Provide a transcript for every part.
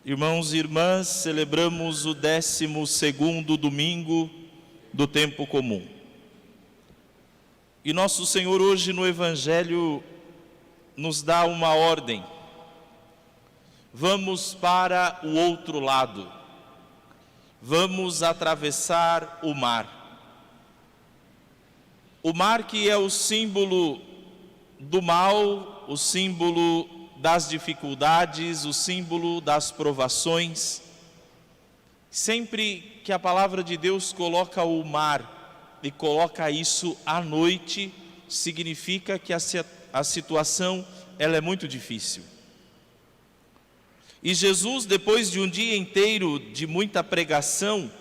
Irmãos e irmãs, celebramos o 12º domingo do tempo comum. E nosso Senhor hoje no Evangelho nos dá uma ordem. Vamos para o outro lado. Vamos atravessar o mar. O mar que é o símbolo do mal, o símbolo das dificuldades, o símbolo das provações. Sempre que a palavra de Deus coloca o mar e coloca isso à noite, significa que a situação ela é muito difícil. E Jesus, depois de um dia inteiro de muita pregação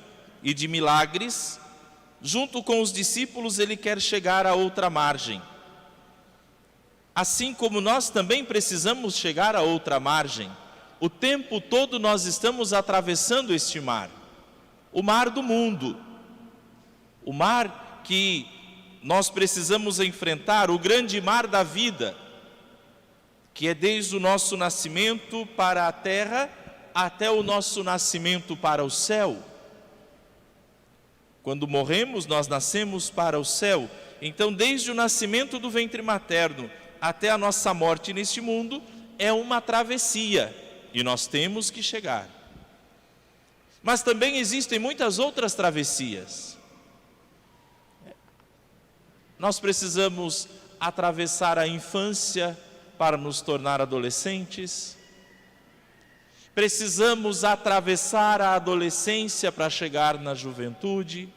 e de milagres, junto com os discípulos, ele quer chegar à outra margem. Assim como nós também precisamos chegar à outra margem, o tempo todo nós estamos atravessando este mar, o mar do mundo, o mar que nós precisamos enfrentar, o grande mar da vida, que é desde o nosso nascimento para a terra até o nosso nascimento para o céu. Quando morremos, nós nascemos para o céu. Então, desde o nascimento do ventre materno até a nossa morte neste mundo, é uma travessia, e nós temos que chegar. Mas também existem muitas outras travessias. Nós precisamos atravessar a infância para nos tornar adolescentes. Precisamos atravessar a adolescência para chegar na juventude.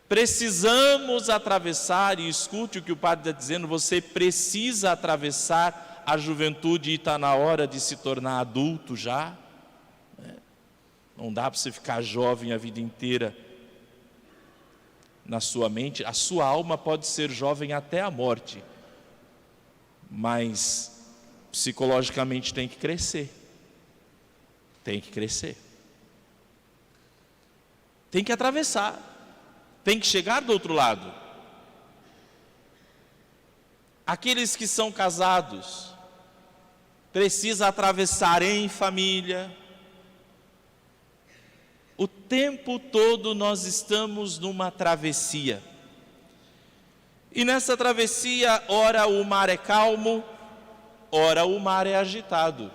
Precisamos atravessar, e escute o que o padre está dizendo, você precisa atravessar a juventude e está na hora de se tornar adulto já. Não dá para você ficar jovem a vida inteira na sua mente. A sua alma pode ser jovem até a morte, mas psicologicamente tem que crescer. Tem que crescer. Tem que atravessar. Tem que chegar do outro lado. Aqueles que são casados precisam atravessar em família. O tempo todo nós estamos numa travessia. E nessa travessia, ora o mar é calmo, ora o mar é agitado.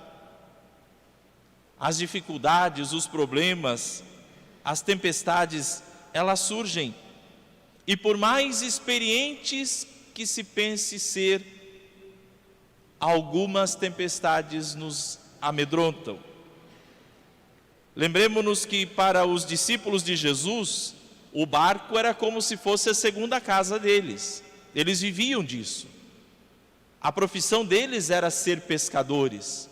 As dificuldades, os problemas, as tempestades, elas surgem. E por mais experientes que se pense ser, algumas tempestades nos amedrontam. Lembremos-nos que para os discípulos de Jesus, o barco era como se fosse a segunda casa deles. Eles viviam disso. A profissão deles era ser pescadores.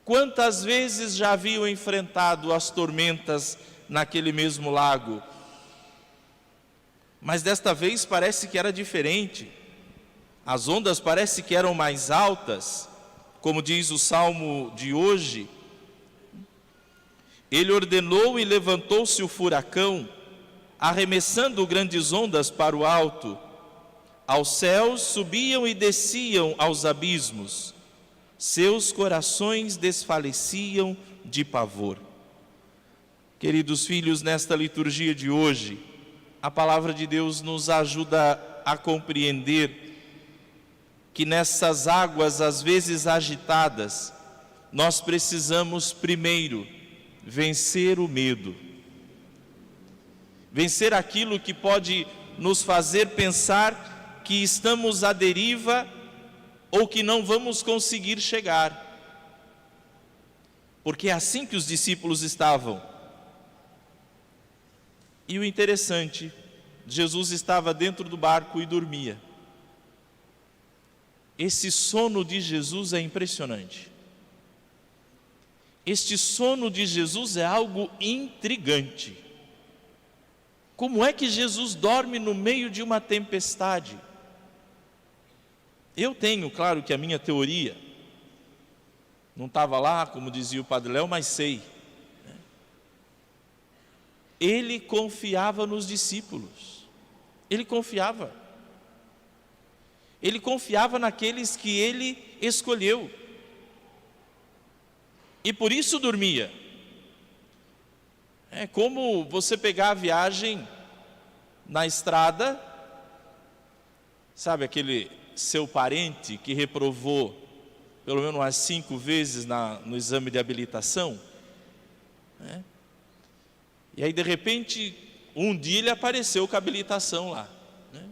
Quantas vezes já haviam enfrentado as tormentas naquele mesmo lago? Mas desta vez parece que era diferente. As ondas parece que eram mais altas, como diz o salmo de hoje. Ele ordenou e levantou-se o furacão, arremessando grandes ondas para o alto. Aos céus subiam e desciam aos abismos. Seus corações desfaleciam de pavor. Queridos filhos, nesta liturgia de hoje, a palavra de Deus nos ajuda a compreender que nessas águas, às vezes agitadas, nós precisamos primeiro vencer o medo. Vencer aquilo que pode nos fazer pensar que estamos à deriva ou que não vamos conseguir chegar. Porque é assim que os discípulos estavam. E o interessante, Jesus estava dentro do barco e dormia. Esse sono de Jesus é impressionante. Este sono de Jesus é algo intrigante. Como é que Jesus dorme no meio de uma tempestade? Eu tenho, claro que a minha teoria, não estava lá, como dizia o Padre Léo, mas sei. Ele confiava nos discípulos. Ele confiava. Ele confiava naqueles que ele escolheu. e por isso dormia. É como você pegar a viagem na estrada, sabe aquele seu parente que reprovou pelo menos umas 5 vezes no exame de habilitação, né? E aí de repente, um dia ele apareceu com a habilitação lá, né?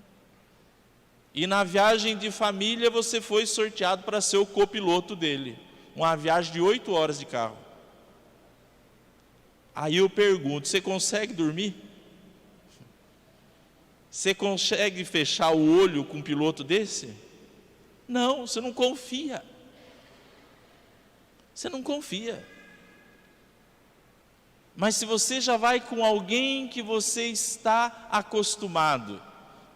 E na viagem de família você foi sorteado para ser o copiloto dele, uma viagem de 8 horas de carro. Aí eu pergunto, você consegue dormir? Você consegue fechar o olho com um piloto desse? Não, você não confia. Você não confia. Mas se você já vai com alguém que você está acostumado,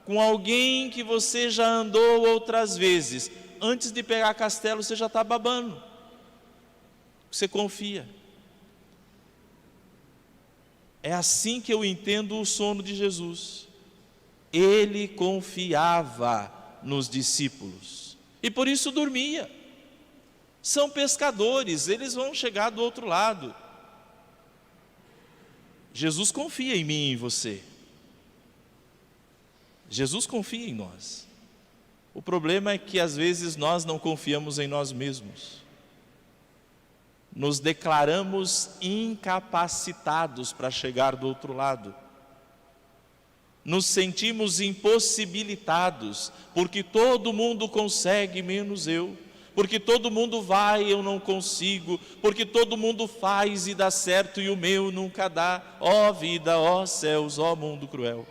com alguém que você já andou outras vezes, antes de pegar castelo você já está babando. Você confia. É assim que eu entendo o sono de Jesus. Ele confiava nos discípulos e por isso dormia. São pescadores, eles vão chegar do outro lado. Jesus confia em mim e em você. Jesus confia em nós. O problema é que às vezes nós não confiamos em nós mesmos. Nos declaramos incapacitados para chegar do outro lado. Nos sentimos impossibilitados, porque todo mundo consegue menos eu. Porque todo mundo vai, eu não consigo, porque todo mundo faz e dá certo e o meu nunca dá. Ó vida, ó céus, ó mundo cruel.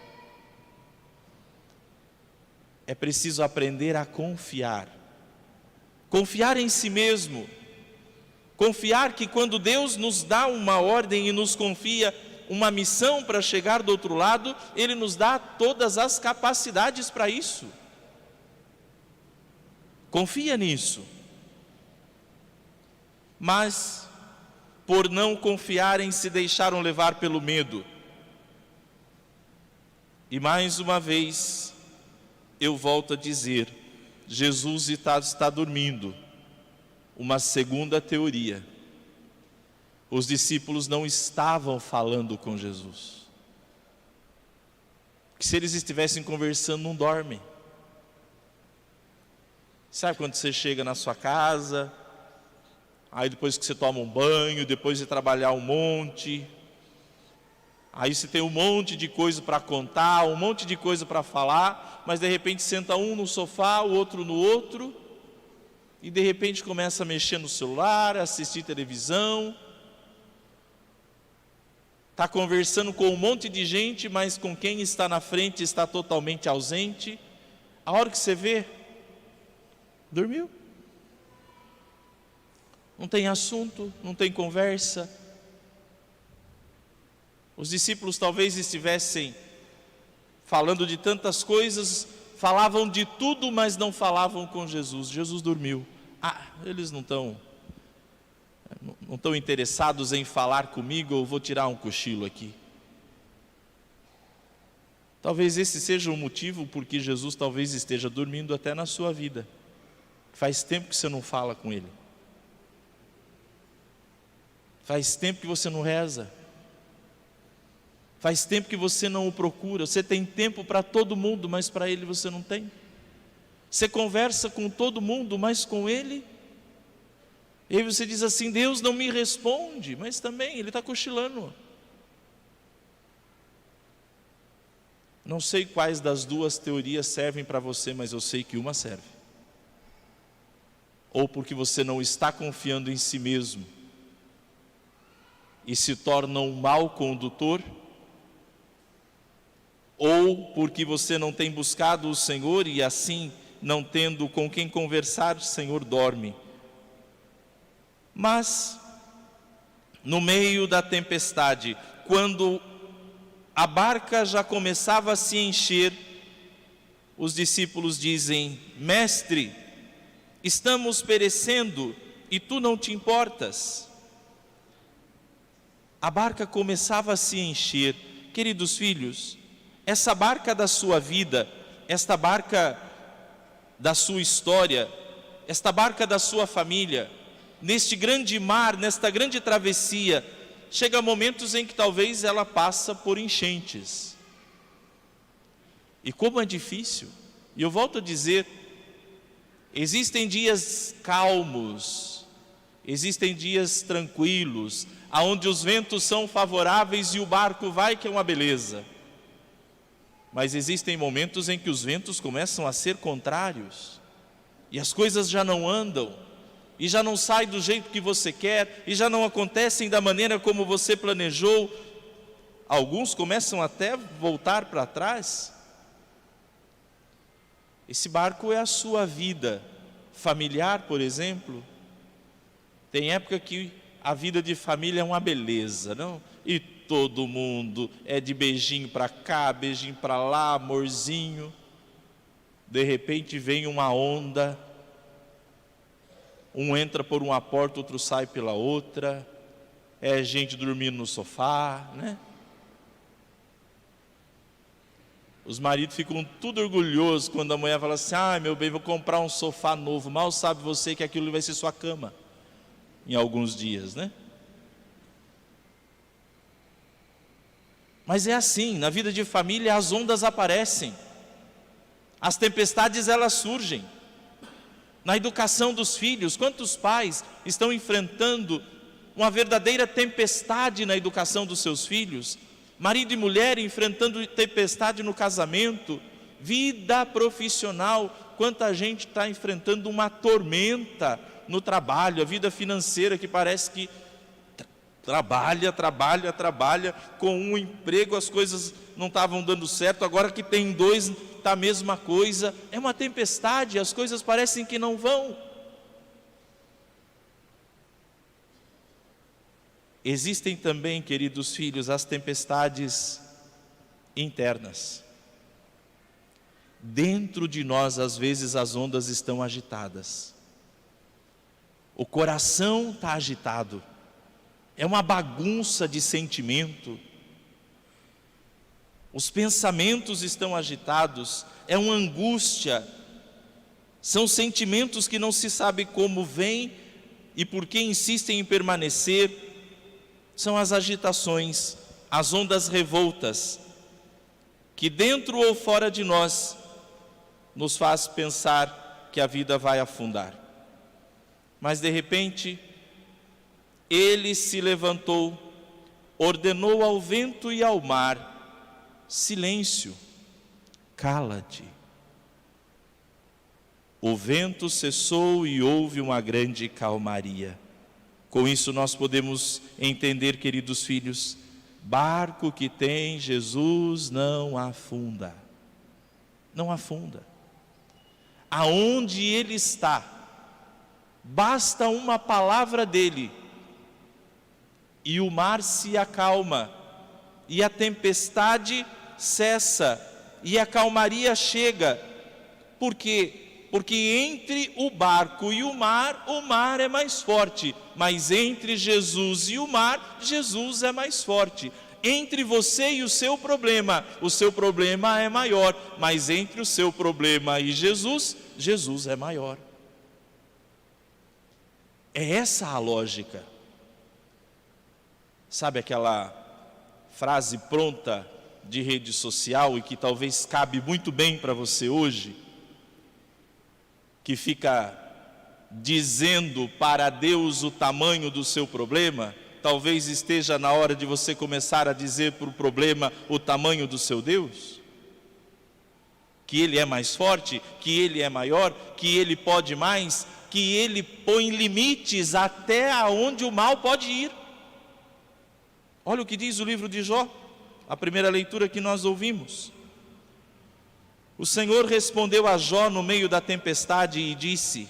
É preciso aprender a confiar. Confiar em si mesmo. Confiar que quando Deus nos dá uma ordem e nos confia uma missão para chegar do outro lado, Ele nos dá todas as capacidades para isso. Confia nisso. Mas, por não confiarem, se deixaram levar pelo medo. E mais uma vez, eu volto a dizer, Jesus está dormindo. Uma segunda teoria. Os discípulos não estavam falando com Jesus. Porque se eles estivessem conversando, não dormem. Sabe quando você chega na sua casa, aí depois que você toma um banho, depois de trabalhar um monte, aí você tem um monte de coisa para contar, um monte de coisa para falar, mas de repente senta um no sofá, o outro no outro, e de repente começa a mexer no celular, assistir televisão, está conversando com um monte de gente, mas com quem está na frente está totalmente ausente. A hora que você vê, dormiu. Não tem assunto, não tem conversa. Os discípulos talvez estivessem falando de tantas coisas, falavam de tudo, mas não falavam com Jesus. Jesus dormiu. Eles não estão interessados em falar comigo, eu vou tirar um cochilo aqui. Talvez esse seja o motivo por que Jesus talvez esteja dormindo até na sua vida. Faz tempo que você não fala com Ele. Faz tempo que você não reza. Faz tempo que você não o procura. Você tem tempo para todo mundo, mas para Ele você não tem. Você conversa com todo mundo, mas com Ele. E aí você diz assim, Deus não me responde, mas também Ele está cochilando. Não sei quais das duas teorias servem para você, mas eu sei que uma serve. Ou porque você não está confiando em si mesmo e se torna um mau condutor, ou porque você não tem buscado o Senhor e assim, não tendo com quem conversar, o Senhor dorme. Mas, no meio da tempestade, quando a barca já começava a se encher, os discípulos dizem, Mestre, estamos perecendo e tu não te importas. A barca começava a se encher. Queridos filhos, essa barca da sua vida, esta barca da sua história, esta barca da sua família, neste grande mar, nesta grande travessia, chega momentos em que talvez ela passa por enchentes. E como é difícil. E eu volto a dizer, existem dias calmos, existem dias tranquilos, aonde os ventos são favoráveis e o barco vai, que é uma beleza. Mas existem momentos em que os ventos começam a ser contrários, e as coisas já não andam, e já não saem do jeito que você quer, e já não acontecem da maneira como você planejou. Alguns começam até a voltar para trás. Esse barco é a sua vida familiar, por exemplo. Tem época que a vida de família é uma beleza, não? E todo mundo é de beijinho para cá, beijinho para lá, amorzinho. De repente vem uma onda, um entra por uma porta, outro sai pela outra, é gente dormindo no sofá, né? Os maridos ficam tudo orgulhosos quando a mulher fala assim: ah, meu bem, vou comprar um sofá novo. Mal sabe você que aquilo vai ser sua cama em alguns dias, né? Mas é assim, na vida de família as ondas aparecem, as tempestades elas surgem. Na educação dos filhos, quantos pais estão enfrentando uma verdadeira tempestade na educação dos seus filhos? Marido e mulher enfrentando tempestade no casamento, vida profissional, quanta gente está enfrentando uma tormenta no trabalho, a vida financeira que parece que trabalha, com um emprego as coisas não estavam dando certo, agora que tem dois está a mesma coisa, é uma tempestade, as coisas parecem que não vão. Existem também, queridos filhos, as tempestades internas. Dentro de nós, às vezes, as ondas estão agitadas. O coração está agitado. É uma bagunça de sentimento. Os pensamentos estão agitados. É uma angústia. São sentimentos que não se sabe como vêm e por que insistem em permanecer. São as agitações, as ondas revoltas, que dentro ou fora de nós, nos faz pensar que a vida vai afundar. Mas de repente, ele se levantou, ordenou ao vento e ao mar: silêncio, cala-te. O vento cessou e houve uma grande calmaria. Com isso nós podemos entender, queridos filhos, barco que tem Jesus não afunda. Não afunda. Aonde ele está, basta uma palavra dele, e o mar se acalma, e a tempestade cessa, e a calmaria chega. Por quê? Porque entre o barco e o mar é mais forte, mas entre Jesus e o mar, Jesus é mais forte. Entre você e o seu problema é maior, mas entre o seu problema e Jesus, Jesus é maior. É essa a lógica. Sabe aquela frase pronta de rede social e que talvez cabe muito bem para você hoje? Que fica dizendo para Deus o tamanho do seu problema? Talvez esteja na hora de você começar a dizer para o problema o tamanho do seu Deus. Que Ele é mais forte, que Ele é maior, que Ele pode mais, que Ele põe limites até aonde o mal pode ir. Olha o que diz o livro de Jó, a primeira leitura que nós ouvimos. O Senhor respondeu a Jó no meio da tempestade e disse: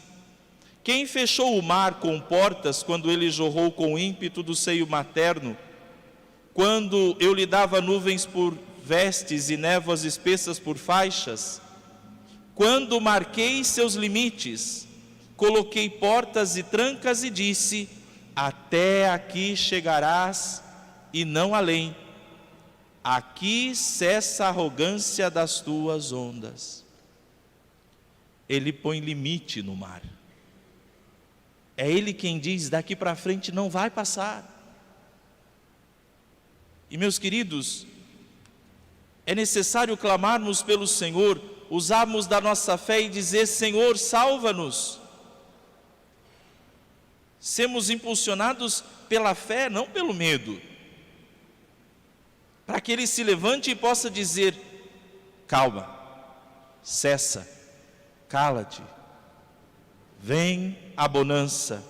quem fechou o mar com portas quando ele jorrou com ímpeto do seio materno? Quando eu lhe dava nuvens por vestes e névoas espessas por faixas? Quando marquei seus limites, coloquei portas e trancas e disse: até aqui chegarás e não além. Aqui cessa a arrogância das tuas ondas. Ele põe limite no mar. É Ele quem diz: daqui para frente não vai passar. E meus queridos, é necessário clamarmos pelo Senhor, usarmos da nossa fé e dizer: Senhor, salva-nos. Sermos impulsionados pela fé, não pelo medo, para que Ele se levante e possa dizer: calma, cessa, cala-te, vem a bonança,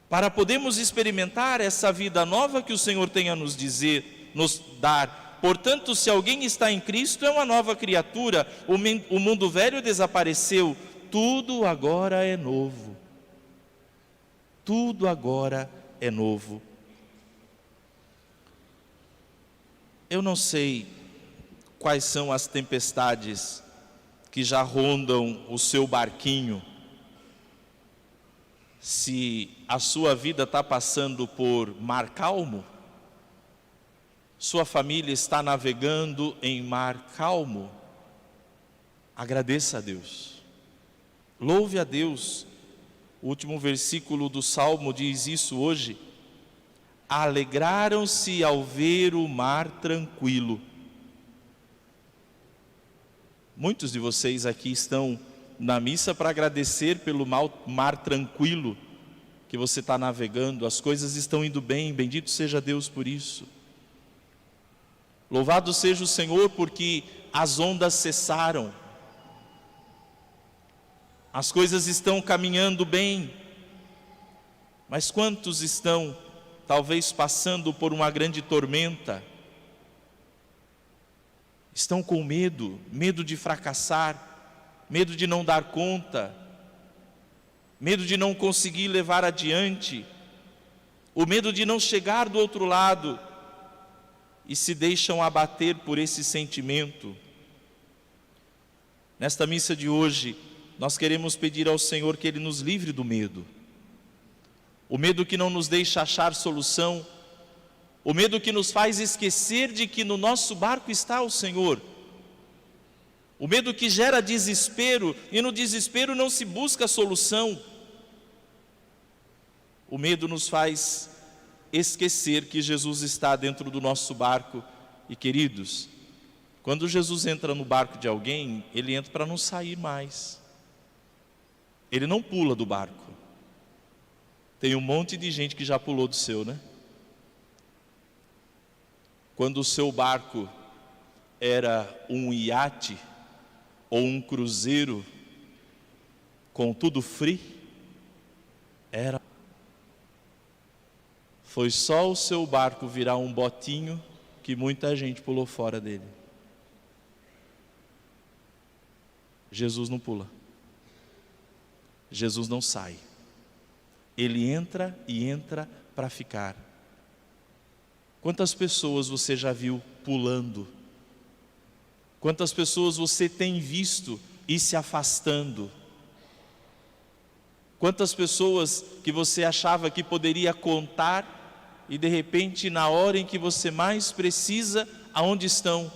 para podermos experimentar essa vida nova que o Senhor tem a nos dizer, nos dar. Portanto, se alguém está em Cristo, é uma nova criatura, o mundo velho desapareceu, tudo agora é novo. Tudo agora é novo. Eu não sei quais são as tempestades que já rondam o seu barquinho, se a sua vida está passando por mar calmo, sua família está navegando em mar calmo, agradeça a Deus, louve a Deus. O último versículo do Salmo diz isso hoje: alegraram-se ao ver o mar tranquilo. Muitos de vocês aqui estão na missa para agradecer pelo mar tranquilo que você está navegando, as coisas estão indo bem, bendito seja Deus por isso. Louvado seja o Senhor porque as ondas cessaram, as coisas estão caminhando bem. Mas quantos estão talvez passando por uma grande tormenta, estão com medo, medo de fracassar, medo de não dar conta, medo de não conseguir levar adiante, o medo de não chegar do outro lado, e se deixam abater por esse sentimento. Nesta missa de hoje, nós queremos pedir ao Senhor que Ele nos livre do medo. O medo que não nos deixa achar solução, o medo que nos faz esquecer de que no nosso barco está o Senhor. O medo que gera desespero, e no desespero não se busca solução. O medo nos faz esquecer que Jesus está dentro do nosso barco. E queridos, quando Jesus entra no barco de alguém, Ele entra para não sair mais. Ele não pula do barco. Tem um monte de gente que já pulou do seu, né? Quando o seu barco era um iate ou um cruzeiro com tudo free, foi só o seu barco virar um botinho que muita gente pulou fora dele. Jesus não pula. Jesus não sai. Ele entra e entra para ficar. Quantas pessoas você já viu pulando? Quantas pessoas você tem visto e se afastando? Quantas pessoas que você achava que poderia contar e de repente na hora em que você mais precisa, aonde estão?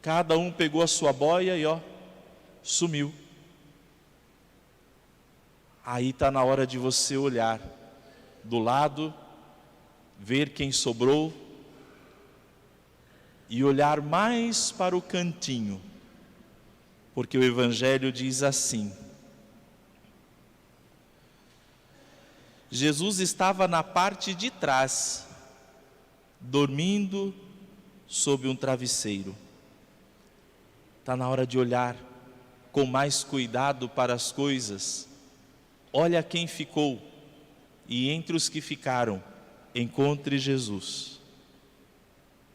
Cada um pegou a sua boia e sumiu. Aí está na hora de você olhar do lado, ver quem sobrou e olhar mais para o cantinho, porque o Evangelho diz assim: Jesus estava na parte de trás, dormindo sob um travesseiro. Está na hora de olhar com mais cuidado para as coisas. Olha quem ficou, e entre os que ficaram, encontre Jesus,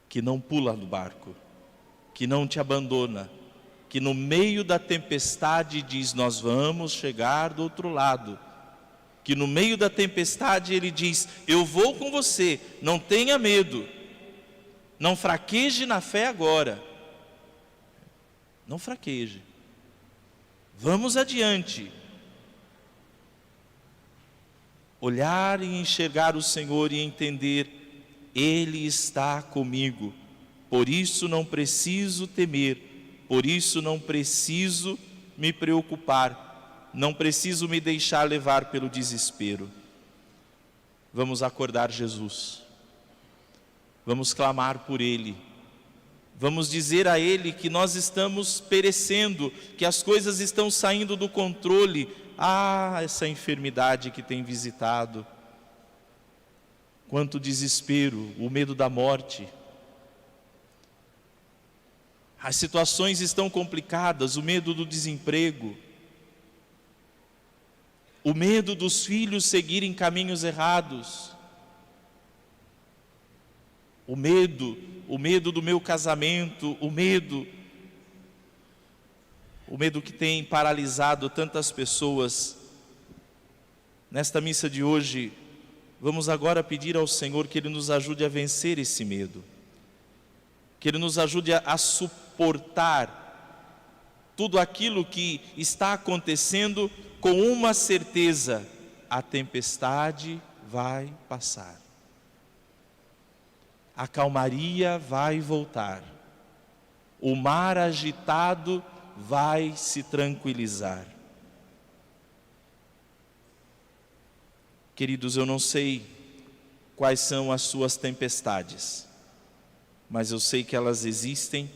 que não pula do barco, que não te abandona, que no meio da tempestade diz: nós vamos chegar do outro lado, que no meio da tempestade Ele diz: eu vou com você, não tenha medo, não fraqueje na fé agora, não fraqueje, vamos adiante. Olhar e enxergar o Senhor e entender: Ele está comigo, por isso não preciso temer, por isso não preciso me preocupar, não preciso me deixar levar pelo desespero. Vamos acordar Jesus. Vamos clamar por Ele. Vamos dizer a Ele que nós estamos perecendo, que as coisas estão saindo do controle. Essa enfermidade que tem visitado. Quanto desespero, o medo da morte. As situações estão complicadas, o medo do desemprego. O medo dos filhos seguirem caminhos errados. O medo do meu casamento, o medo que tem paralisado tantas pessoas. Nesta missa de hoje, vamos agora pedir ao Senhor que Ele nos ajude a vencer esse medo, que Ele nos ajude a suportar tudo aquilo que está acontecendo com uma certeza: a tempestade vai passar. A calmaria vai voltar. O mar agitado vai se tranquilizar. Queridos, eu não sei quais são as suas tempestades, mas eu sei que elas existem,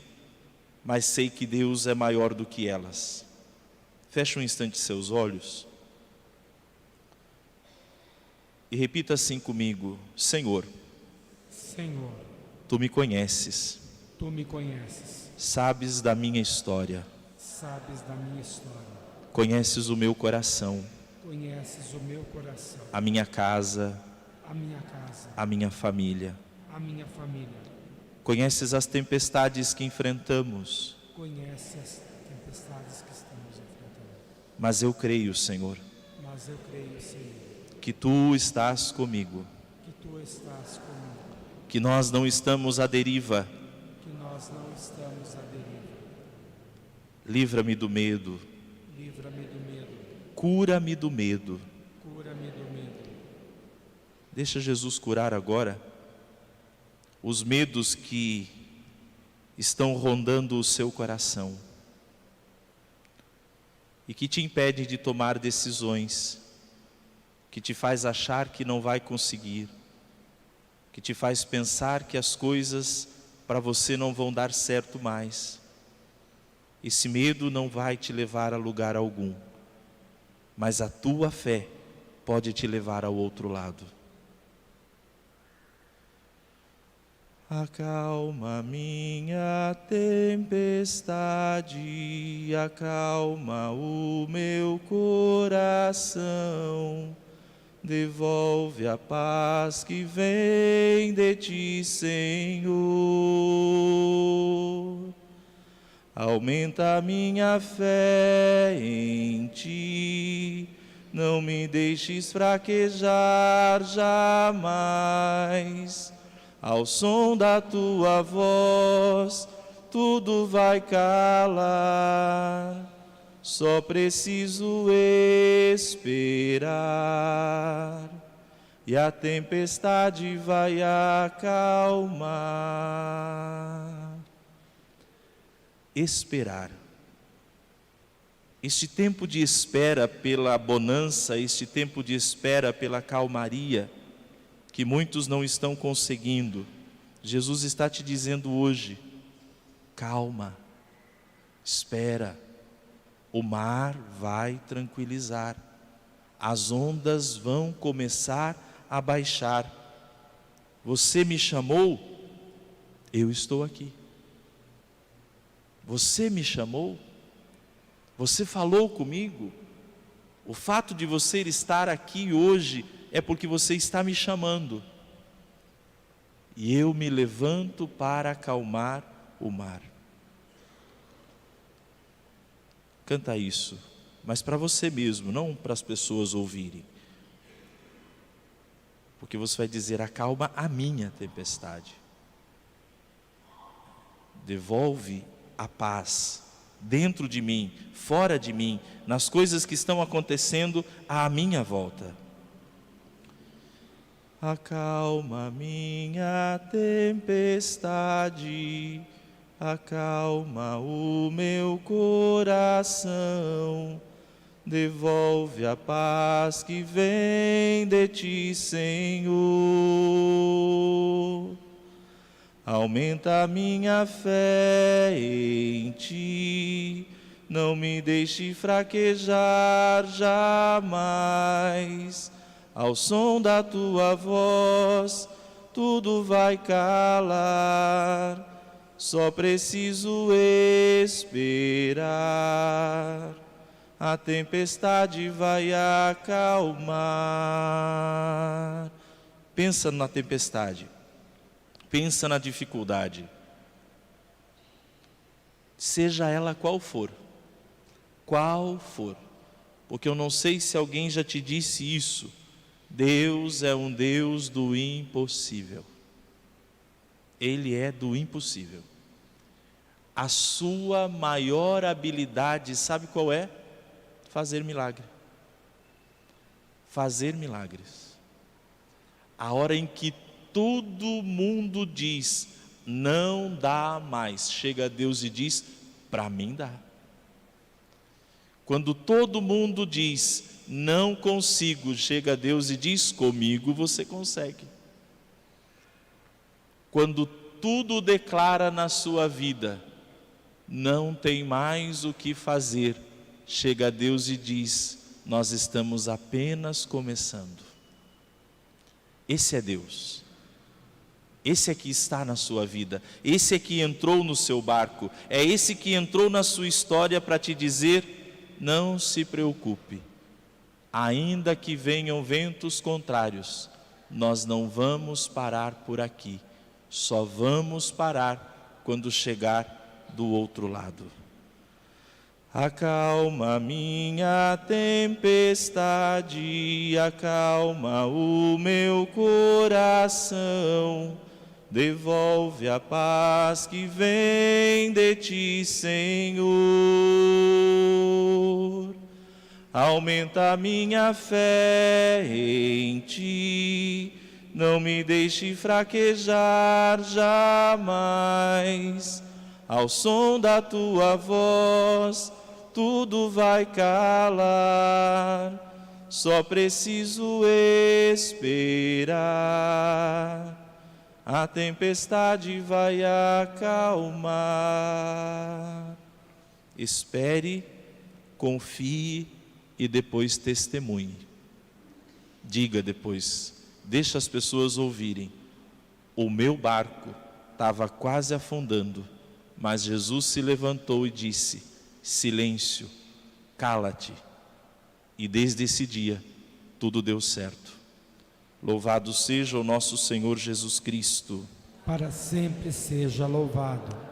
mas sei que Deus é maior do que elas. Feche um instante seus olhos e repita assim comigo: Senhor, Senhor, Tu me conheces, Tu me conheces, sabes da minha história, sabes da minha história, conheces o meu coração, conheces o meu coração, a minha casa, a minha família. a minha família, Conheces as tempestades que enfrentamos, conheces as tempestades que estamos enfrentando. mas eu creio, Senhor, Mas eu creio, Senhor, que Tu estás comigo, que Tu estás comigo, que nós não estamos à deriva. que nós não estamos à deriva. Livra-me do medo, Livra-me do medo, cura-me do medo. cura-me do medo. Deixa Jesus curar agora os medos que estão rondando o seu coração e que te impede de tomar decisões, que te faz achar que não vai conseguir, que te faz pensar que as coisas para você não vão dar certo mais. Esse medo não vai te levar a lugar algum, mas a tua fé pode te levar ao outro lado. Acalma minha tempestade, acalma o meu coração, devolve a paz que vem de Ti, Senhor. Aumenta a minha fé em Ti, não me deixes fraquejar jamais. Ao som da Tua voz, tudo vai calar. Só preciso esperar e a tempestade vai acalmar. Esperar. Este tempo de espera pela bonança, este tempo de espera pela calmaria, que muitos não estão conseguindo, Jesus está te dizendo hoje: calma, espera, o mar vai tranquilizar, as ondas vão começar a baixar. Você me chamou? Eu estou aqui. Você me chamou? Você falou comigo? O fato de você estar aqui hoje é porque você está me chamando. E eu me levanto para acalmar o mar. Canta isso, mas para você mesmo, não para as pessoas ouvirem. Porque você vai dizer: acalma a minha tempestade. Devolve a paz dentro de mim, fora de mim, nas coisas que estão acontecendo à minha volta. Acalma minha tempestade, acalma o meu coração, Devolve a paz que vem de ti, Senhor. Aumenta a minha fé em ti. Não me deixe fraquejar jamais. Ao som da tua voz, tudo vai calar. Só preciso esperar. A tempestade vai acalmar. Pensa na tempestade. Pensa na dificuldade. Seja ela qual for. Qual for. Porque eu não sei se alguém já te disse isso. Deus é um Deus do impossível. Ele é do impossível. A sua maior habilidade, sabe qual é? Fazer milagre. Fazer milagres. A hora em que todo mundo diz, não dá mais, chega a Deus e diz, para mim dá. Quando todo mundo diz, não consigo, chega a Deus e diz, comigo você consegue. Quando tudo declara na sua vida, não tem mais o que fazer, chega a Deus e diz, nós estamos apenas começando. Esse é Deus. Esse é que está na sua vida. Esse é que entrou no seu barco. É esse que entrou na sua história para te dizer, não se preocupe. Ainda que venham ventos contrários, nós não vamos parar por aqui. Só vamos parar quando chegar do outro lado. Acalma minha tempestade, acalma o meu coração. Devolve a paz que vem de ti, Senhor. Aumenta a minha fé em ti. Não me deixe fraquejar jamais. Ao som da tua voz, tudo vai calar. Só preciso esperar. A tempestade vai acalmar. Espere, confie e depois testemunhe. Diga depois, deixa as pessoas ouvirem. O meu barco estava quase afundando, mas Jesus se levantou e disse, silêncio, cala-te. E desde esse dia, tudo deu certo. Louvado seja o nosso Senhor Jesus Cristo. Para sempre seja louvado.